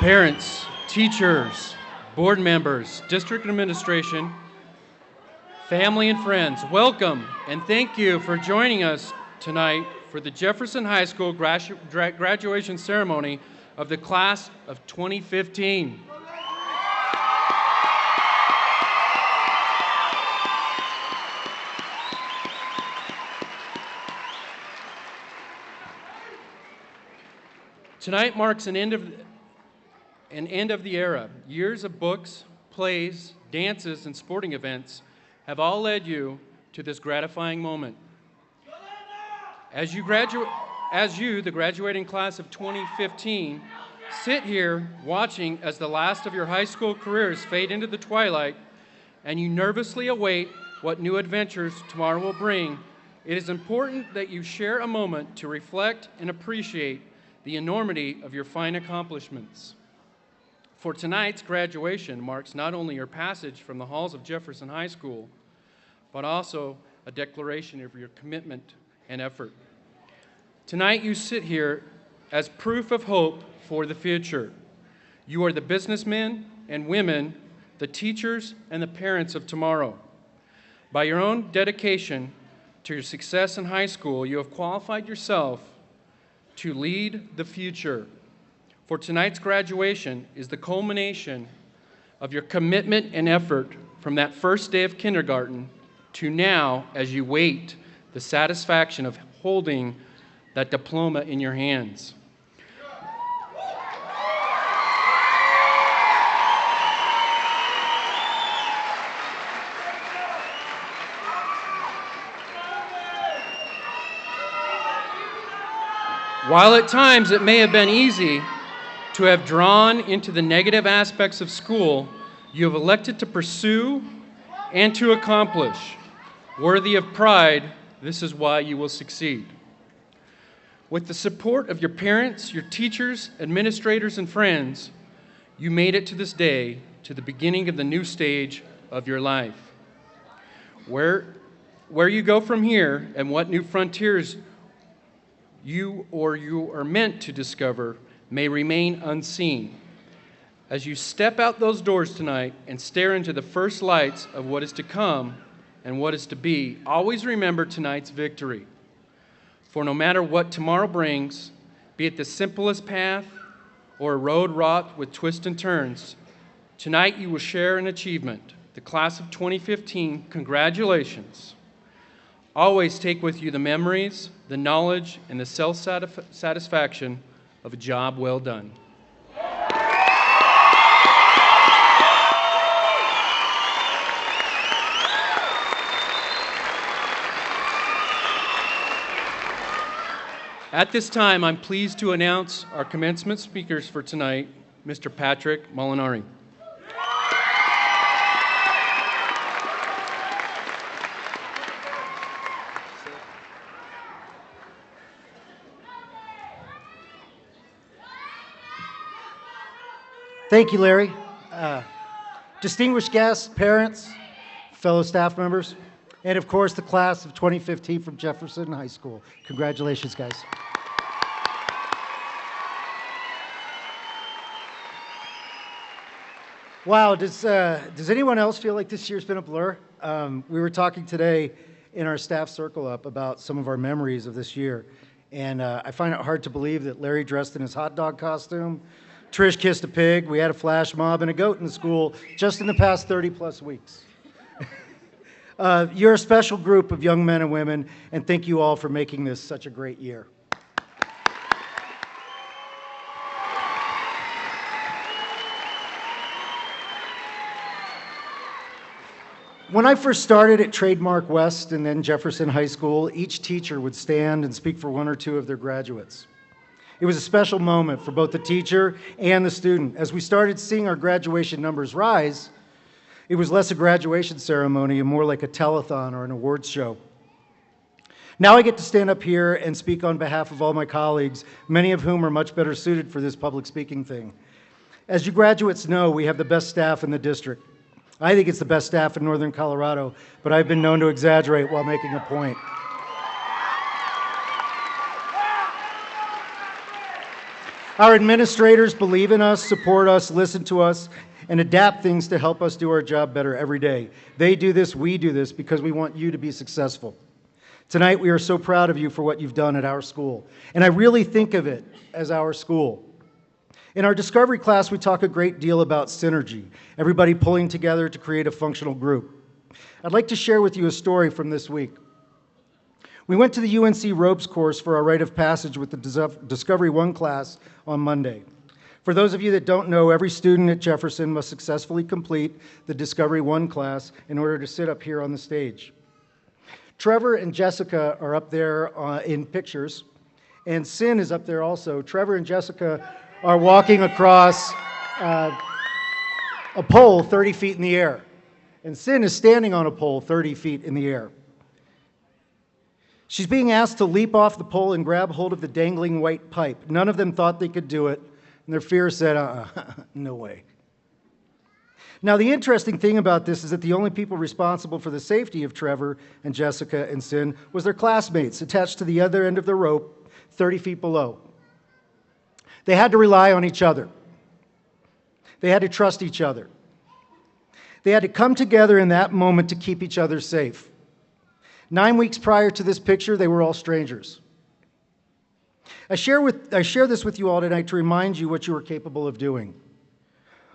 Parents, teachers, board members, district administration, family and friends, welcome and thank you for joining us tonight for the Jefferson High School graduation ceremony of the class of 2015. Tonight marks an end of the era. Years of books, plays, dances, and sporting events have all led you to this gratifying moment. As you, the graduating class of 2015, sit here watching as the last of your high school careers fade into the twilight, and you nervously await what new adventures tomorrow will bring, it is important that you share a moment to reflect and appreciate the enormity of your fine accomplishments. For tonight's graduation marks not only your passage from the halls of Jefferson High School, but also a declaration of your commitment and effort. Tonight you sit here as proof of hope for the future. You are the businessmen and women, the teachers and the parents of tomorrow. By your own dedication to your success in high school, you have qualified yourself to lead the future. For tonight's graduation is the culmination of your commitment and effort from that first day of kindergarten to now as you wait the satisfaction of holding that diploma in your hands. While at times it may have been easy to have drawn into the negative aspects of school, you have elected to pursue and to accomplish. Worthy of pride, this is why you will succeed. With the support of your parents, your teachers, administrators, and friends, you made it to this day, to the beginning of the new stage of your life. Where you go from here and what new frontiers you are meant to discover may remain unseen. As you step out those doors tonight and stare into the first lights of what is to come and what is to be, always remember tonight's victory. For no matter what tomorrow brings, be it the simplest path or a road wrought with twists and turns, tonight you will share an achievement. The class of 2015, congratulations. Always take with you the memories, the knowledge, and the self-satisfaction of a job well done. At this time, I'm pleased to announce our commencement speakers for tonight, Mr. Patrick Molinari. Thank you, Larry. Distinguished guests, parents, fellow staff members, And of course, the class of 2015 from Jefferson High School. Congratulations, guys. Wow, does anyone else feel like this year's been a blur? We were talking today in our staff circle up about some of our memories of this year. And I find it hard to believe that Larry dressed in his hot dog costume, Trish kissed a pig, we had a flash mob and a goat in the school just in the past 30 plus weeks. You're a special group of young men and women, and thank you all for making this such a great year. When I first started at Trademark West and then Jefferson High School, each teacher would stand and speak for one or two of their graduates. It was a special moment for both the teacher and the student. As we started seeing our graduation numbers rise, it was less a graduation ceremony and more like a telethon or an awards show. Now I get to stand up here and speak on behalf of all my colleagues, many of whom are much better suited for this public speaking thing. As you graduates know, we have the best staff in the district. I think it's the best staff in Northern Colorado, but I've been known to exaggerate while making a point. Our administrators believe in us, support us, listen to us, and adapt things to help us do our job better every day. They do this, we do this, because we want you to be successful. Tonight, we are so proud of you for what you've done at our school, and I really think of it as our school. In our discovery class, we talk a great deal about synergy, everybody pulling together to create a functional group. I'd like to share with you a story from this week. We went to the UNC Ropes course for our rite of passage with the Discovery 1 class on Monday. For those of you that don't know, every student at Jefferson must successfully complete the Discovery 1 class in order to sit up here on the stage. Trevor and Jessica are up there in pictures, and Sin is up there also. Trevor and Jessica are walking across a pole 30 feet in the air. And Sin is standing on a pole 30 feet in the air. She's being asked to leap off the pole and grab hold of the dangling white pipe. None of them thought they could do it, and their fear said, no way. Now, the interesting thing about this is that the only people responsible for the safety of Trevor and Jessica and Sin was their classmates attached to the other end of the rope 30 feet below. They had to rely on each other. They had to trust each other. They had to come together in that moment to keep each other safe. 9 weeks prior to this picture, they were all strangers. I share this with you all tonight to remind you what you are capable of doing.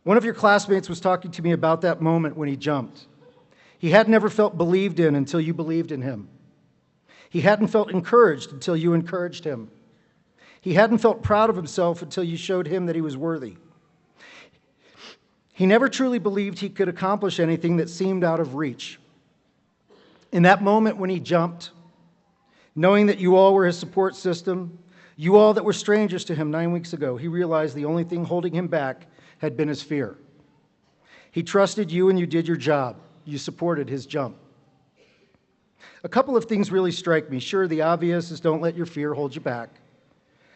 One of your classmates was talking to me about that moment when he jumped. He had never felt believed in until you believed in him. He hadn't felt encouraged until you encouraged him. He hadn't felt proud of himself until you showed him that he was worthy. He never truly believed he could accomplish anything that seemed out of reach. In that moment when he jumped, knowing that you all were his support system, you all that were strangers to him 9 weeks ago, he realized the only thing holding him back had been his fear. He trusted you and you did your job. You supported his jump. A couple of things really strike me. Sure, the obvious is don't let your fear hold you back.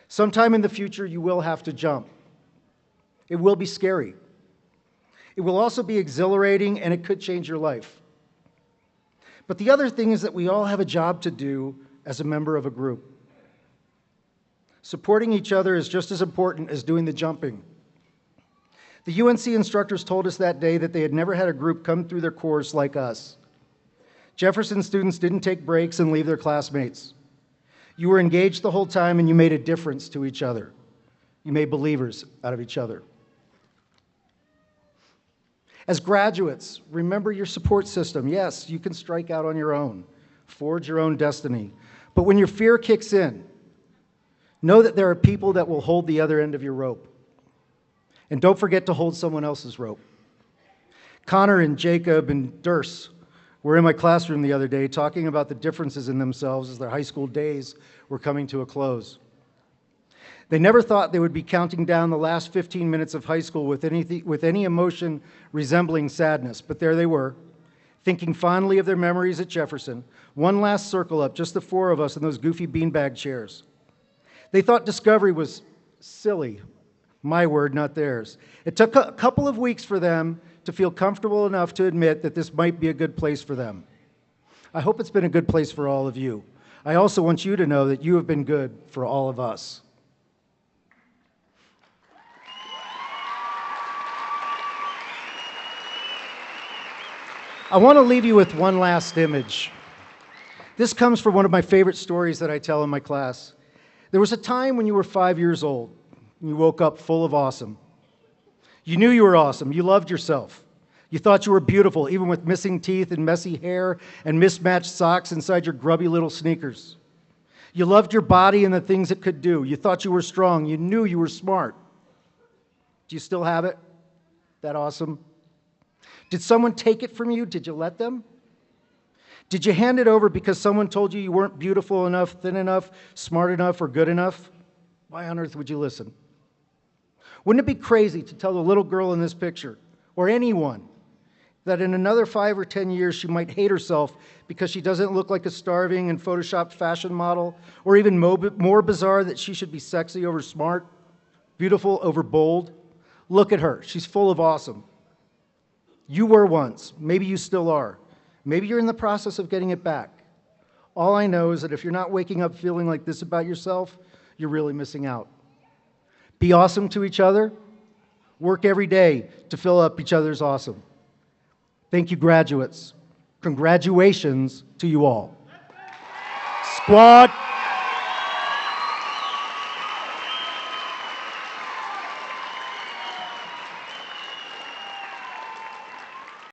Sometime in the future, you will have to jump. It will be scary. It will also be exhilarating, and it could change your life. But the other thing is that we all have a job to do as a member of a group. Supporting each other is just as important as doing the jumping. The UNC instructors told us that day that they had never had a group come through their course like us. Jefferson students didn't take breaks and leave their classmates. You were engaged the whole time, and you made a difference to each other. You made believers out of each other. As graduates, remember your support system. Yes, you can strike out on your own, forge your own destiny. But when your fear kicks in, know that there are people that will hold the other end of your rope. And don't forget to hold someone else's rope. Connor and Jacob and Durst were in my classroom the other day talking about the differences in themselves as their high school days were coming to a close. They never thought they would be counting down the last 15 minutes of high school with any emotion resembling sadness, but there they were, thinking fondly of their memories at Jefferson. One last circle up, just the four of us in those goofy beanbag chairs. They thought Discovery was silly. My word, not theirs. It took a couple of weeks for them to feel comfortable enough to admit that this might be a good place for them. I hope it's been a good place for all of you. I also want you to know that you have been good for all of us. I want to leave you with one last image. This comes from one of my favorite stories that I tell in my class. There was a time when you were 5 years old, and you woke up full of awesome. You knew you were awesome. You loved yourself. You thought you were beautiful, even with missing teeth and messy hair and mismatched socks inside your grubby little sneakers. You loved your body and the things it could do. You thought you were strong. You knew you were smart. Do you still have it? That awesome? Did someone take it from you? Did you let them? Did you hand it over because someone told you you weren't beautiful enough, thin enough, smart enough, or good enough? Why on earth would you listen? Wouldn't it be crazy to tell the little girl in this picture, or anyone, that in another 5 or 10 years she might hate herself because she doesn't look like a starving and photoshopped fashion model, or even more bizarre, that she should be sexy over smart, beautiful over bold? Look at her. She's full of awesome. You were once. Maybe you still are. Maybe you're in the process of getting it back. All I know is that if you're not waking up feeling like this about yourself, you're really missing out. Be awesome to each other. Work every day to fill up each other's awesome. Thank you, graduates. Congratulations to you all. Squad.